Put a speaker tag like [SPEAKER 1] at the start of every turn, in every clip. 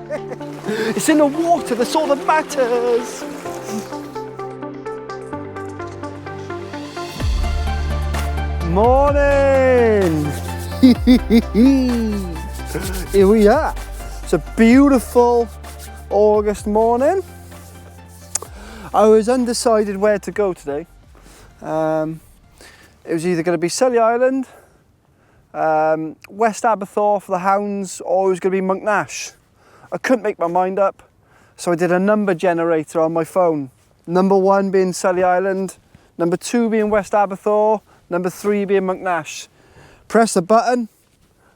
[SPEAKER 1] It's in the water, that's all that matters. Morning. Here we are. It's a beautiful August morning. I was undecided where to go today. It was either going to be Sully Island, West Aberthaw for the hounds, or it was going to be Monknash. I couldn't make my mind up, so I did a number generator on my phone. Number 1 being Sully Island, number 2 being West Aberthaw, number 3 being Monknash. Press the button,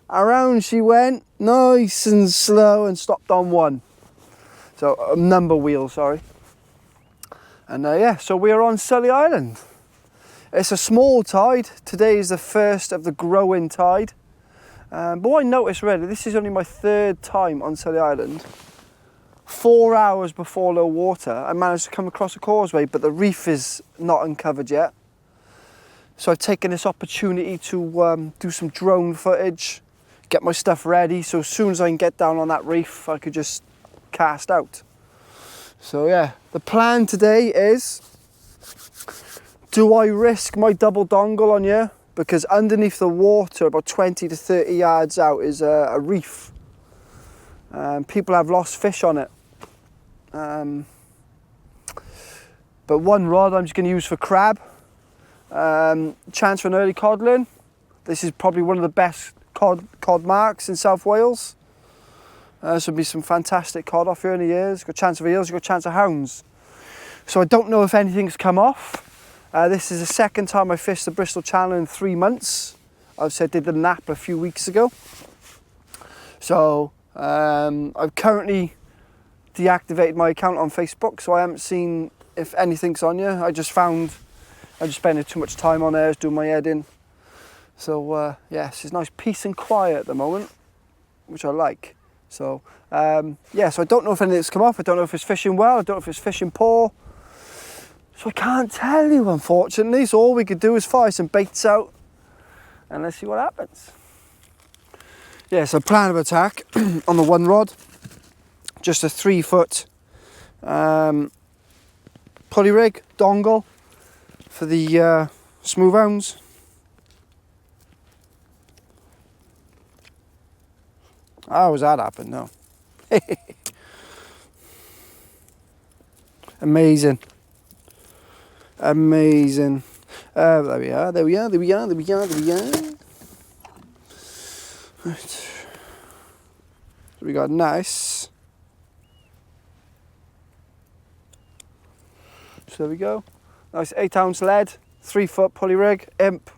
[SPEAKER 1] around she went, nice and slow, and stopped on 1. So, number wheel, sorry. And yeah, so we're on Sully Island. It's a small tide. Today is the first of the growing tide. But what I noticed really, this is only my 3rd time on Sully Island. 4 hours before low water, I managed to come across a causeway, but the reef is not uncovered yet. So I've taken this opportunity to do some drone footage, get my stuff ready, so as soon as I can get down on that reef, I could just cast out. So yeah, the plan today is, do I risk my double dongle on here? Because underneath the water, about 20 to 30 yards out, is a reef. People have lost fish on it. But one rod I'm just going to use for crab. Chance for an early codling. This is probably one of the best cod marks in South Wales. This will be some fantastic cod off here in the years. Got a chance of eels, got a chance of hounds. So I don't know if anything's come off. This is the 2nd time I fished the Bristol Channel in 3 months. Obviously I did the nap a few weeks ago. So I've currently deactivated my account on Facebook, so I haven't seen if anything's on here. I just spending too much time on there, doing my editing. So yes, it's nice peace and quiet at the moment, which I like. So yeah, so I don't know if anything's come off. I don't know if it's fishing well, I don't know if it's fishing poor. So I can't tell you, unfortunately. So all we could do is fire some baits out and let's see what happens. Yeah, so plan of attack on the 1 rod, just a 3-foot pulley rig, dongle for the smooth hounds. How was that happen? No. Amazing. Amazing. There we are, there we are, there we are, there we are, there we are. Right. So we got nice. So there we go. Nice 8-ounce lead, 3-foot pulley rig, imp.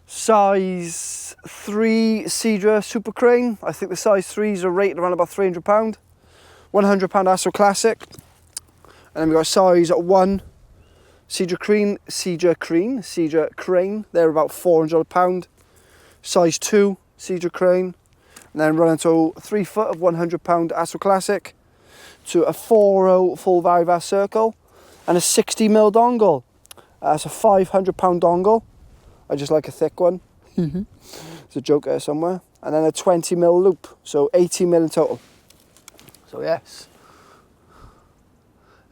[SPEAKER 1] Size 3 Cedra Super Crane. I think the size 3s are rated around about £300. £100 Astro Classic. And then we got size 1 Cedra Crane. They're about £400. Size 2 Cedra Crane. And then run into 3 foot of £100 Astro Classic to a 4.0 full Varivas Circle and a 60mm dongle. It's a £500 dongle. I just like a thick one. There's a joke there somewhere. And then a 20mm loop, so 80mm in total. So yes.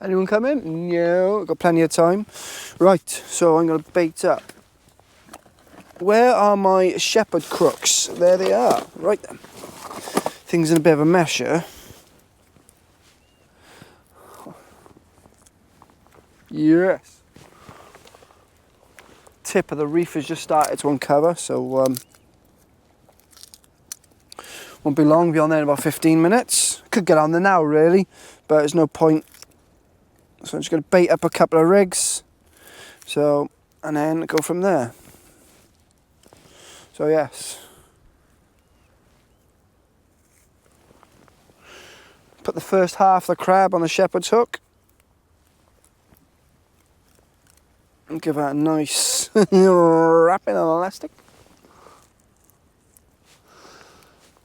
[SPEAKER 1] Anyone come in? No, got plenty of time. Right, so I'm going to bait up. Where are my shepherd crooks? There they are. Right then. Things in a bit of a mess here. Yes. Tip of the reef has just started to uncover, so won't be long, be on there in about 15 minutes. Could get on there now really, but there's no point. So I'm just going to bait up a couple of rigs, so, and then go from there. So yes. Put the first half of the crab on the shepherd's hook. And give that a nice wrapping on elastic.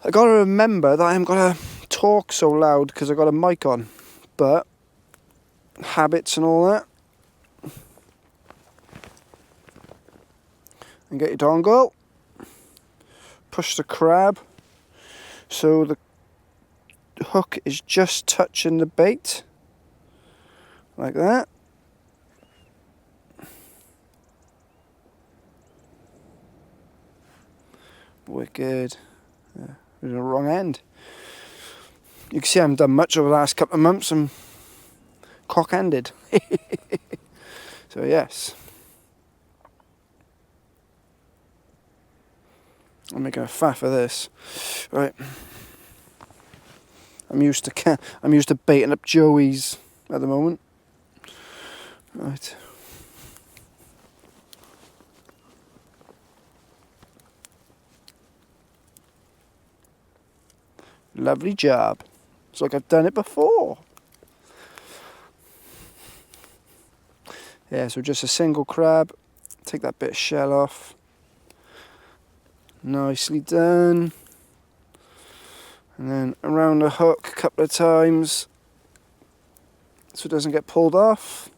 [SPEAKER 1] I got to remember that I haven't got to talk so loud because I've got a mic on, but habits and all that. And get your dongle. Push the crab so the hook is just touching the bait, like that. Wicked. Yeah, we're in the wrong end. You can see I haven't done much over the last couple of months. I'm cock-handed. So yes. I'm making a faff of this. Right. I'm used to baiting up joeys at the moment. Right. Lovely job. It's like I've done it before. Yeah, so just a single crab. Take that bit of shell off. Nicely done. And then around the hook a couple of times so it doesn't get pulled off.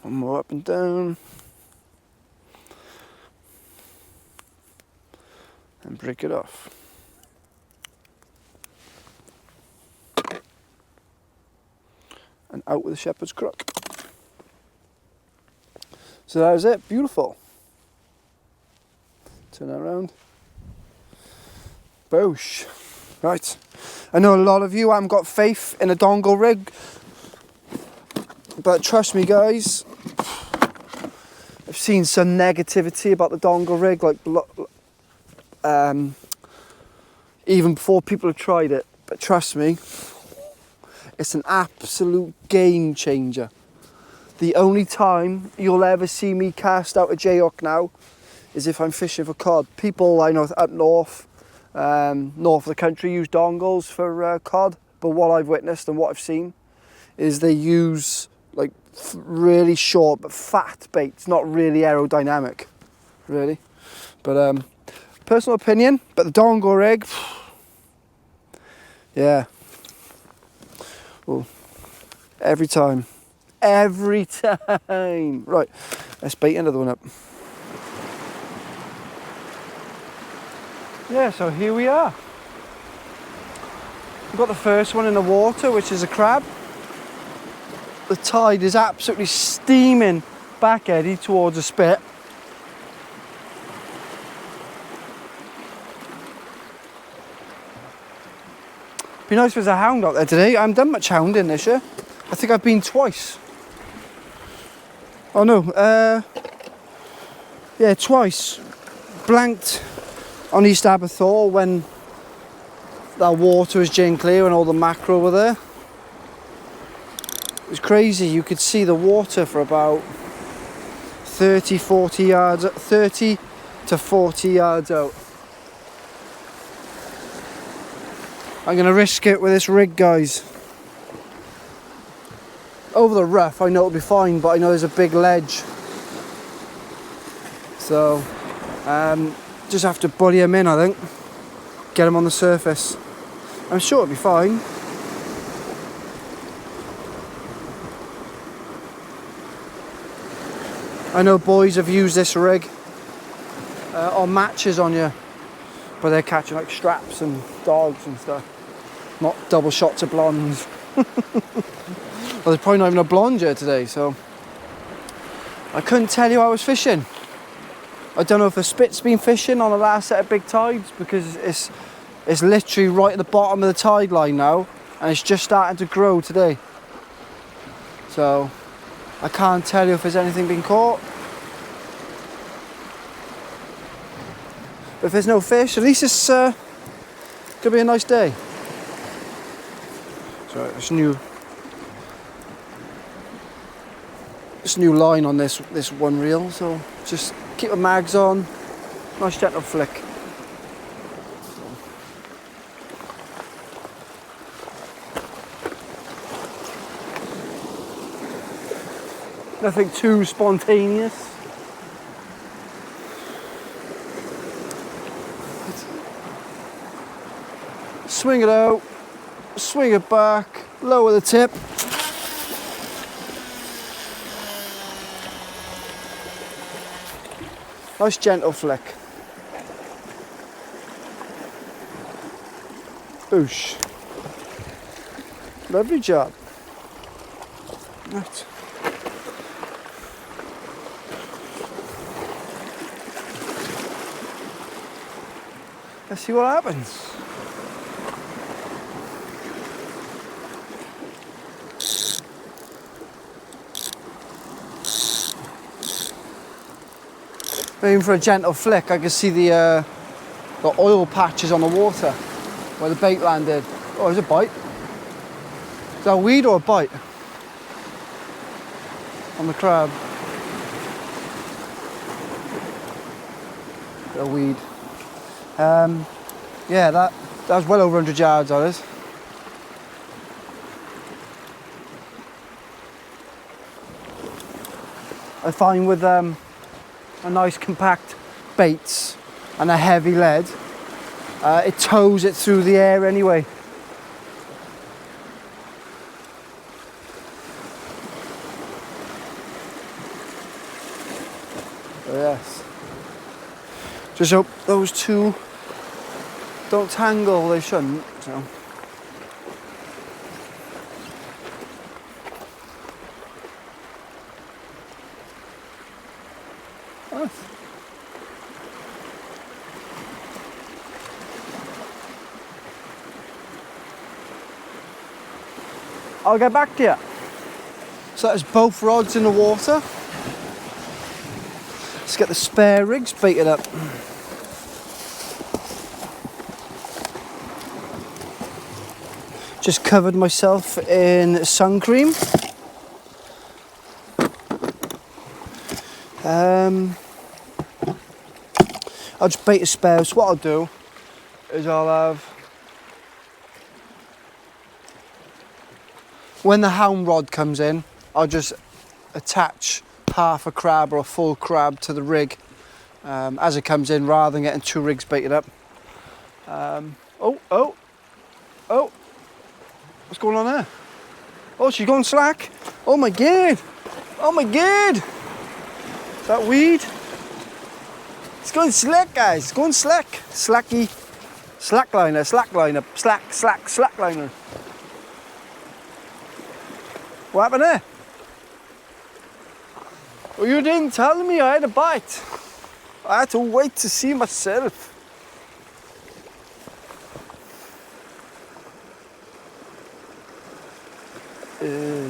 [SPEAKER 1] One more up and down. And break it off. And out with the shepherd's crook. So that was it, beautiful. Turn that around. Boosh. Right. I know a lot of you haven't got faith in a dongle rig, but trust me guys, I've seen some negativity about the dongle rig, like even before people have tried it, but trust me, it's an absolute game changer. The only time you'll ever see me cast out a J-hook now is if I'm fishing for cod. People I know up north of the country use dongles for cod, but what I've witnessed and what I've seen is they use like really short but fat baits, not really aerodynamic, really. But personal opinion, but the dongle rig, yeah. Well, every time. Every time. Right, let's bait another one up. Yeah, so here we are. We've got the first one in the water, which is a crab. The tide is absolutely steaming back eddy towards a spit. Be nice if there's a hound out there today. I haven't done much hounding this year. I think I've been twice. Oh no, yeah, twice. Blanked on East Aberthaw when that water was gin clear and all the mackerel were there. It was crazy, you could see the water for about 30 to 40 yards out. I'm going to risk it with this rig, guys. Over the rough, I know it'll be fine, but I know there's a big ledge. So, just have to bully him in, I think. Get him on the surface. I'm sure it'll be fine. I know boys have used this rig on matches on you, but they're catching like straps and dogs and stuff. Not double shots of blondes. Well, there's probably not even a blonde here today, so I couldn't tell you I was fishing. I don't know if the spit's been fishing on the last set of big tides, because it's literally right at the bottom of the tide line now, and it's just starting to grow today. So I can't tell you if there's anything been caught. But if there's no fish, at least it's gonna be a nice day. So it's new line on this one reel, so just keep the mags on, nice gentle flick. Nothing too spontaneous. Swing it out, swing it back, lower the tip. Nice gentle flick. Boosh. Lovely job. Right. Let's see what happens. Even for a gentle flick, I can see the oil patches on the water where the bait landed. Oh, there's a bite. Is that a weed or a bite? On the crab. A weed. Yeah, that was well over 100 yards, that is. I find with a nice compact baits and a heavy lead, it tows it through the air anyway. Oh, yes. Just hope those two don't tangle, they shouldn't, so. Oh. I'll get back to you. So there's both rods in the water. Let's get the spare rigs baited up. Just covered myself in sun cream. I'll just bait a spare. So what I'll do is I'll have, when the hound rod comes in, I'll just attach half a crab or a full crab to the rig as it comes in, rather than getting two rigs baited up. Oh. What's going on there? Oh, she's going slack. Oh my god. Oh my god. Is that weed? It's going slack, guys. It's going slack. Slacky. Slackliner, slackliner, slackliner. What happened there? Well, you didn't tell me I had a bite. I had to wait to see myself.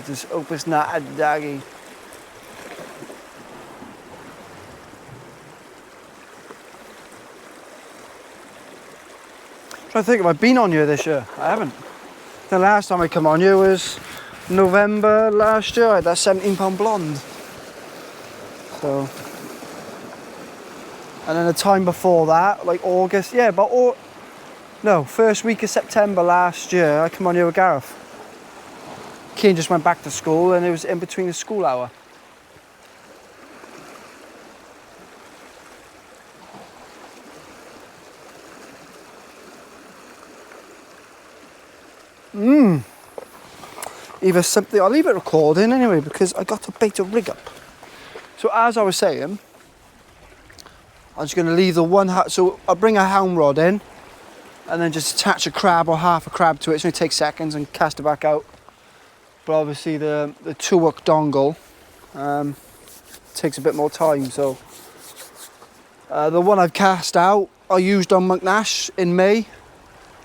[SPEAKER 1] Dus ook eens na uitdaging. Trying to think if I've been on here this year. I haven't. The last time I come on here was November last year. I had that 17-pound blonde. So, and then the time before that, like August, yeah, but first week of September last year, I come on here with Gareth. Keane just went back to school and it was in between the school hour. Either something, I'll leave it recording anyway because I got to bait a rig up. So as I was saying, I'm just going to leave the one, so I'll bring a hound rod in and then just attach a crab or half a crab to it. It's going to take seconds and cast it back out. But obviously the 2-hook dongle takes a bit more time. So the one I've cast out, I used on Monknash in May.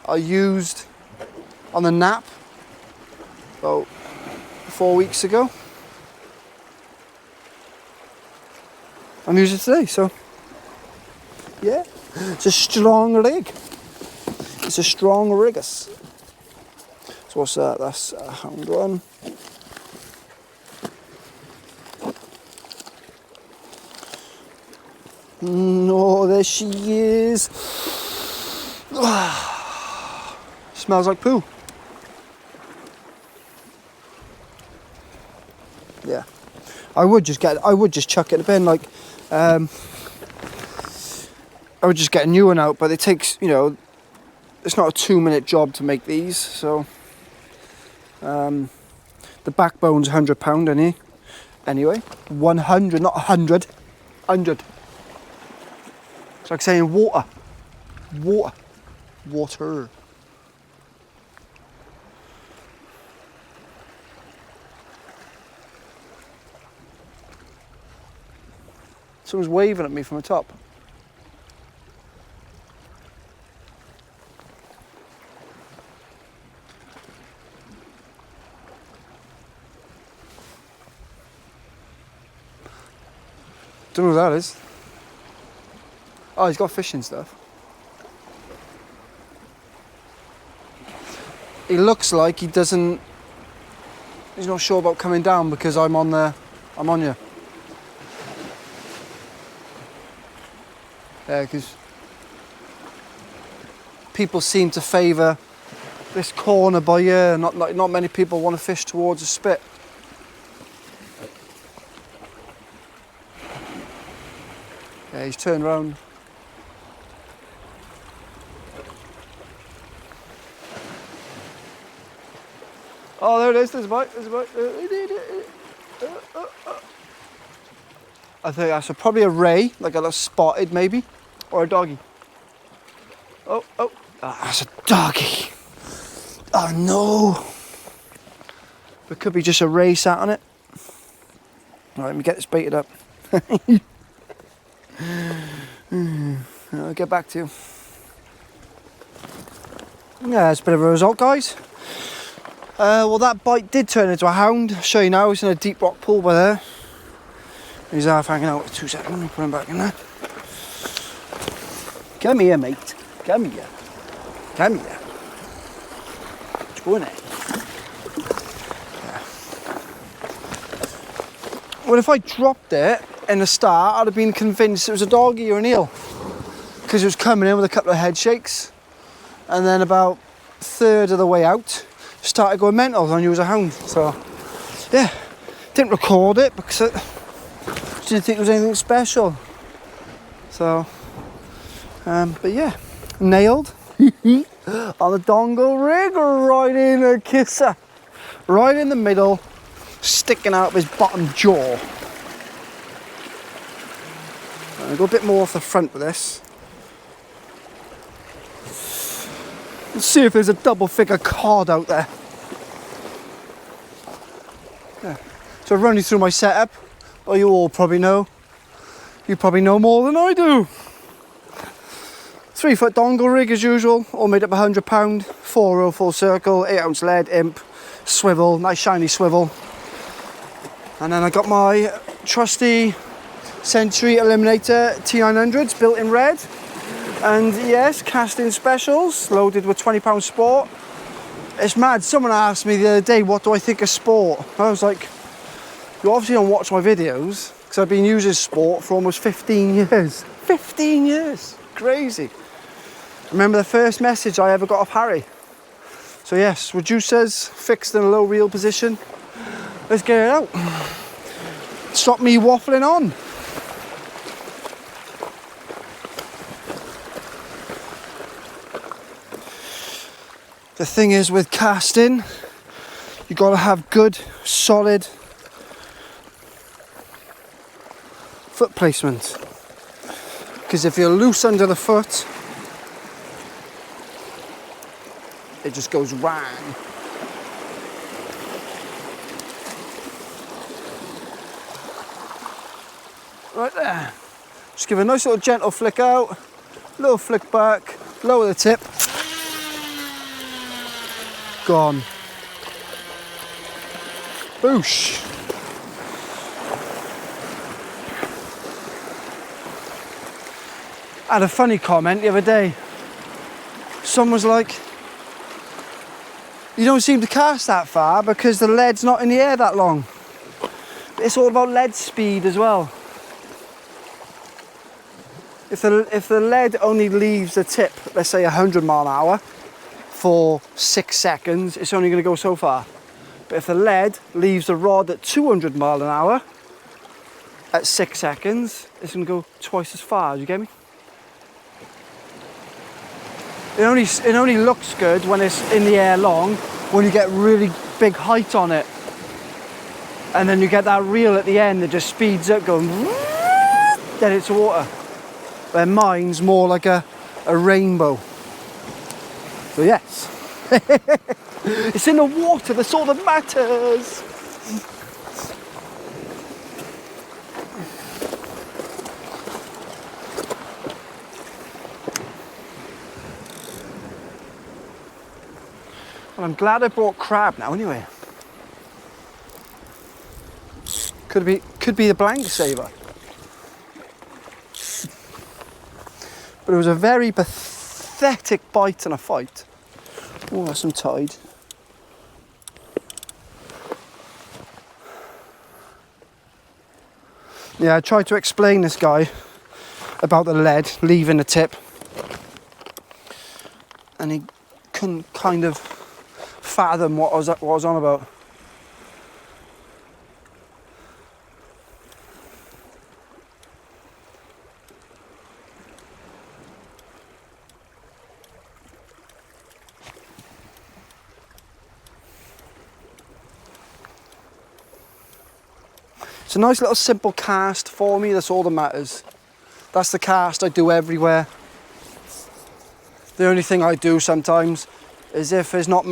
[SPEAKER 1] I used on the Nap about 4 weeks ago. I'm using it today, so yeah, it's a strong rig. It's a strong rigus. So what's that? That's a hound one. Oh, there she is. Smells like poo. Yeah, I would just chuck it in the bin, like I would just get a new one out, but it takes, it's not a 2-minute job to make these, so the backbone's £100 anyway. 100, not 100, 100. It's like saying water. Someone's waving at me from the top. Don't know who that is. Oh, he's got fishing stuff. He looks like he doesn't. He's not sure about coming down because I'm on you. Yeah, because people seem to favour this corner by here. Not many people want to fish towards a spit. Yeah, he's turned around. Oh, there it is. There's a bite. There's a bite. I think that's probably a ray, like a little spotted maybe, or a doggy. Oh, that's a doggy. Oh no. It could be just a ray sat on it. All right, let me get this baited up. I'll get back to you. Yeah, that's a bit of a result, guys. Well, that bite did turn into a hound. I'll show you now. He's in a deep rock pool by there. He's half hanging out for 2 seconds. Let me put him back in there. Come here, mate. Come here. Come here. Let's go in there. Yeah. Well, if I dropped it in the start, I'd have been convinced it was a doggy or an eel, because it was coming in with a couple of head shakes, and then about a third of the way out, started going mental. I knew it was a hound. So, yeah, didn't record it because I didn't think it was anything special. So, but yeah, nailed on the dongle rig, right in a kisser, right in the middle, sticking out of his bottom jaw. I'll go a bit more off the front with this. Let's see if there's a double figure cod out there. Yeah. So I've run you through my setup. Well, you all probably know. You probably know more than I do. 3 foot dongle rig as usual, all made up £100, 4-row full circle, 8-ounce lead, imp, swivel, nice shiny swivel. And then I got my trusty Century Eliminator T900s built in red. And yes, casting specials, loaded with £20 sport. It's mad, someone asked me the other day, what do I think of sport? I was like, you obviously don't watch my videos, because I've been using sport for almost 15 years. 15 years, crazy. Remember the first message I ever got off Harry. So yes, reducers fixed in a low reel position. Let's get it out. Stop me waffling on. The thing is with casting, you got to have good, solid foot placement. Because if you're loose under the foot, it just goes wang. Right there. Just give a nice little gentle flick out, little flick back, lower the tip. Gone. Boosh. I had a funny comment the other day. Someone was like, you don't seem to cast that far because the lead's not in the air that long. It's all about lead speed as well. If the lead only leaves the tip, let's say 100 mile an hour, for 6 seconds, it's only going to go so far. But if the lead leaves the rod at 200 mile an hour at 6 seconds, it's going to go twice as far. You get me? It only looks good when it's in the air long, when you get really big height on it, and then you get that reel at the end that just speeds up, going then it's water. Where mine's more like a rainbow. So yes, it's in the water, that's all that matters. But I'm glad I brought crab now anyway. Could be the blank saver. But it was a very pathetic bite and a fight. Oh, that's some tide. Yeah, I tried to explain this guy about the lead leaving the tip, and he couldn't kind of fathom what I was on about. It's a nice little simple cast for me, that's all that matters. That's the cast I do everywhere. The only thing I do sometimes is if there's not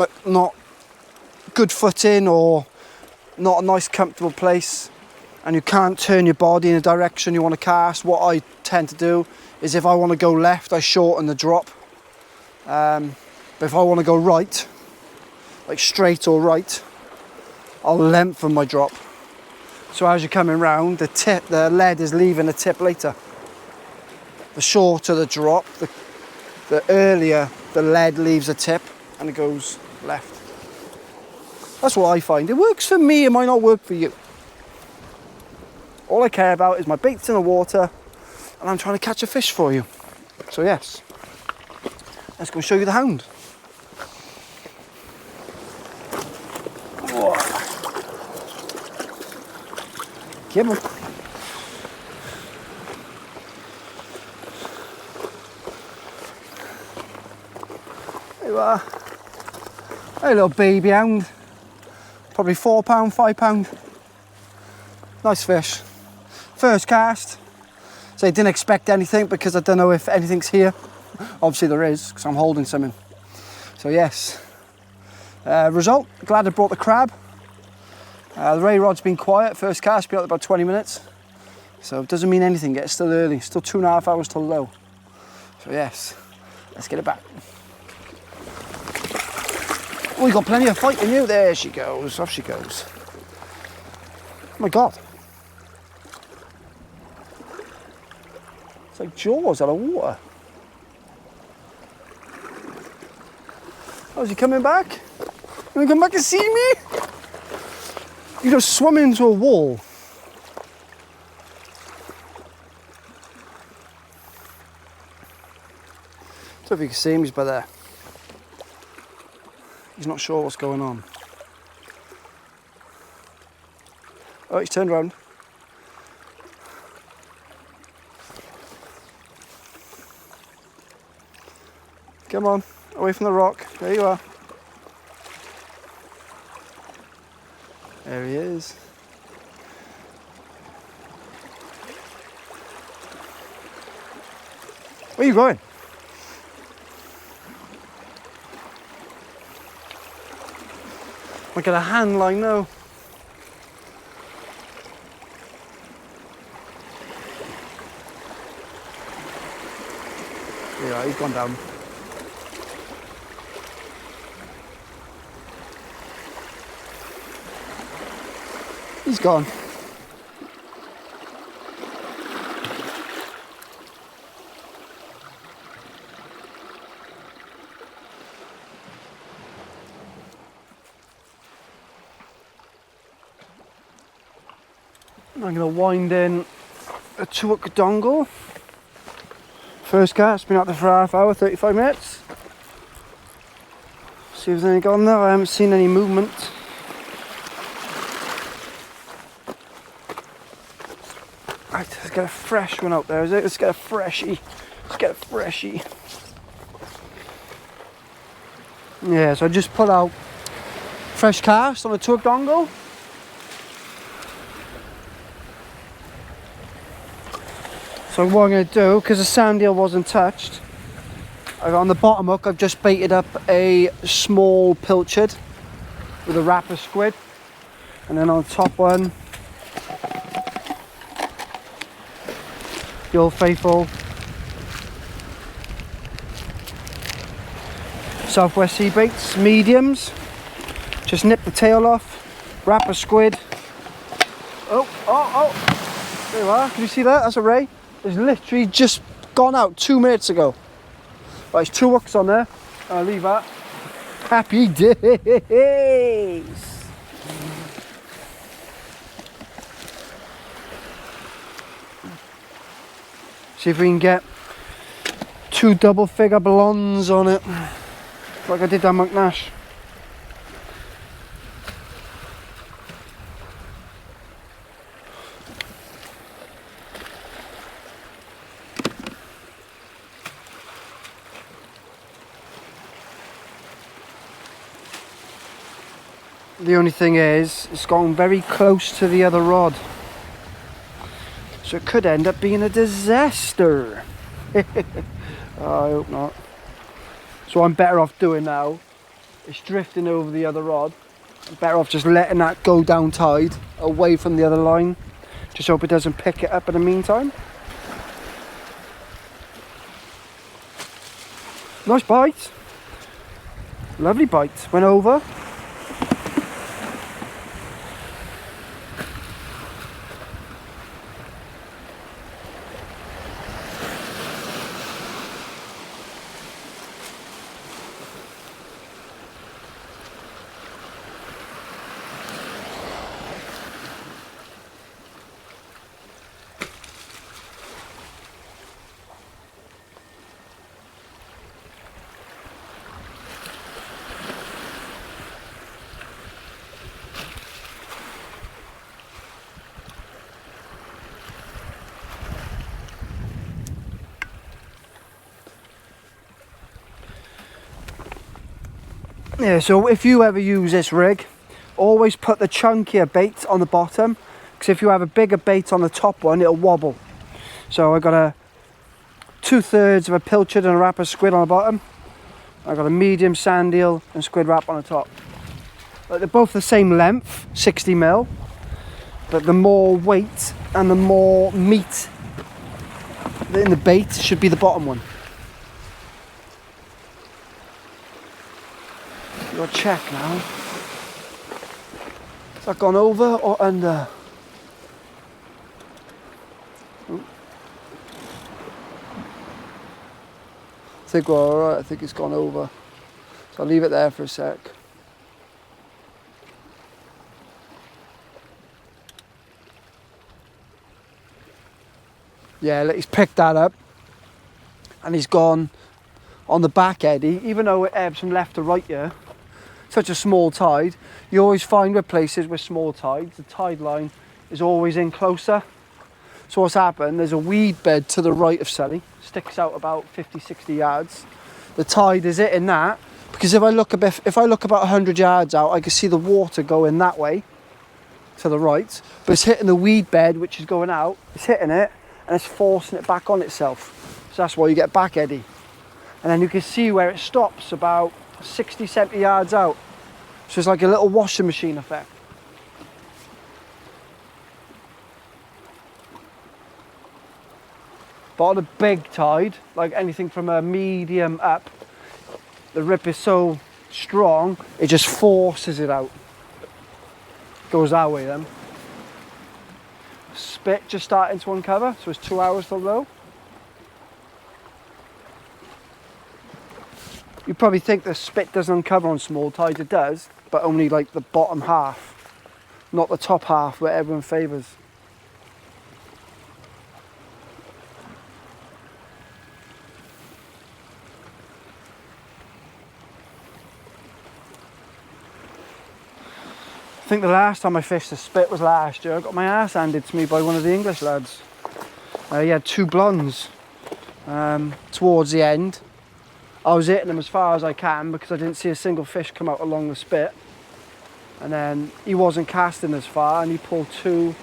[SPEAKER 1] good footing or not a nice comfortable place and you can't turn your body in a direction you want to cast, what I tend to do is if I want to go left, I shorten the drop. But if I want to go right, like straight or right, I'll lengthen my drop. So as you're coming round, the lead is leaving the tip later. The shorter the drop, the earlier the lead leaves the tip and it goes left. That's what I find. It works for me, it might not work for you. All I care about is my bait's in the water and I'm trying to catch a fish for you. So yes, let's go show you the hound. Whoa. Come on. There you are. A little baby hound. Probably £4, £5. Nice fish. First cast. So I didn't expect anything because I don't know if anything's here. Obviously there is because I'm holding something. So yes. Result, glad I brought the crab. The ray rod's been quiet, first cast, been out about 20 minutes. So it doesn't mean anything yet, it's still early, still 2.5 hours till low. So yes, let's get it back. Oh, we got plenty of fight in you. There she goes, off she goes. Oh my God. It's like Jaws out of water. Oh, is he coming back? You wanna come back and see me? You just swum into a wall. I don't know if you can see him, he's by there. He's not sure what's going on. Oh, he's turned around. Come on, away from the rock. There you are. There he is. Where are you going? I got a hand line now. Yeah, he's gone down. He's gone. I'm going to wind in a 2-hook dongle. First cast, been out there for half hour, 35 minutes. See if there's any gone there. I haven't seen any movement. Right, let's get a fresh one out there, is it? Let's get a freshie. Let's get a freshie. Yeah, so I just put out fresh cast on a 2-hook dongle. So what I'm going to do, because the sand eel wasn't touched, on the bottom hook I've just baited up a small pilchard with a wrapper squid, and then on the top one, the old faithful Southwest Sea Baits mediums. Just nip the tail off, wrap a squid. Oh, there you are, can you see that? That's a ray. It's literally just gone out 2 minutes ago. Right, there's 2 hooks on there. I'll leave that. Happy days. See if we can get 2 double-figure blondes on it, like I did that Monk Nash. The only thing is, it's gone very close to the other rod. So it could end up being a disaster. I hope not. So I'm better off doing now. It's drifting over the other rod. I'm better off just letting that go down tide, away from the other line. Just hope it doesn't pick it up in the meantime. Nice bite. Lovely bite. Went over. Yeah, so if you ever use this rig, always put the chunkier bait on the bottom, because if you have a bigger bait on the top one, it'll wobble. So I got a 2/3 of a pilchard and a wrapper squid on the bottom. I got a medium sand eel and squid wrap on the top. But they're both the same length, 60mm, but the more weight and the more meat in the bait should be the bottom one. You'll check now. Has that gone over or under? Ooh. I think we're alright, I think it's gone over. So I'll leave it there for a sec. Yeah, look, he's picked that up and he's gone on the back eddy. Even though it ebbs from left to right here, such a small tide, you always find with places with small tides, the tide line is always in closer. So what's happened, there's a weed bed to the right of Sully, sticks out about 50-60 yards. The tide is hitting that, because if I look about 100 yards out, I can see the water going that way to the right, but it's hitting the weed bed, which is going out, it's hitting it, and it's forcing it back on itself. So that's why you get back eddy. And then you can see where it stops about 60-70 yards out. So it's like a little washing machine effect. But on a big tide, like anything from a medium up, the rip is so strong, it just forces it out. Goes that way then. Spit just starting to uncover, so it's 2 hours till low. You probably think the spit doesn't uncover on small tides, it does, but only like the bottom half, not the top half where everyone favours. I think the last time I fished the spit was last year. I got my ass handed to me by one of the English lads. He had 2 blondes towards the end. I was hitting them as far as I can because I didn't see a single fish come out along the spit. And then he wasn't casting as far and he pulled 2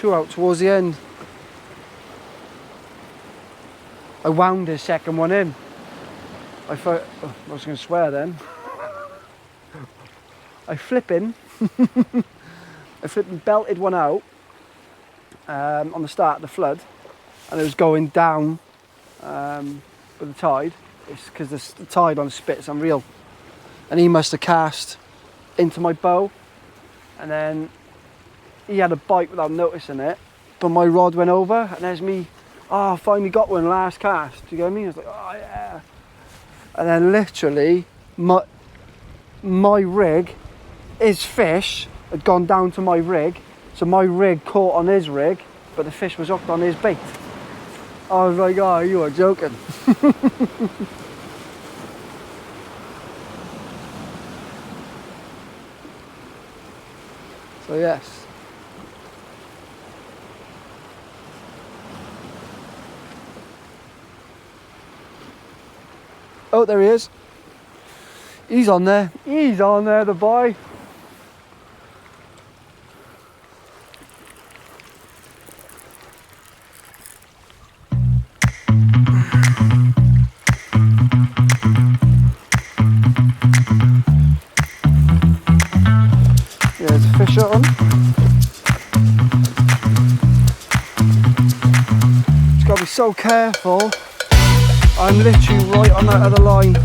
[SPEAKER 1] out towards the end. I wound his second one in. I thought, oh, I was going to swear then. I flipping belted one out on the start of the flood. And it was going down with the tide. it's because the tide on the spit's unreal. And he must have cast into my bow, and then he had a bite without noticing it, but my rod went over, and there's me, oh, I finally got one last cast. Do you get what I mean? I was like, oh yeah. And then literally, my rig, his fish had gone down to my rig, so my rig caught on his rig, but the fish was hooked on his bait. I was like, oh, you are joking. So yes. Oh, there he is. He's on there. He's on there, the boy. Yeah, there's a fish on. Just got to be so careful. I'm literally right on that other line.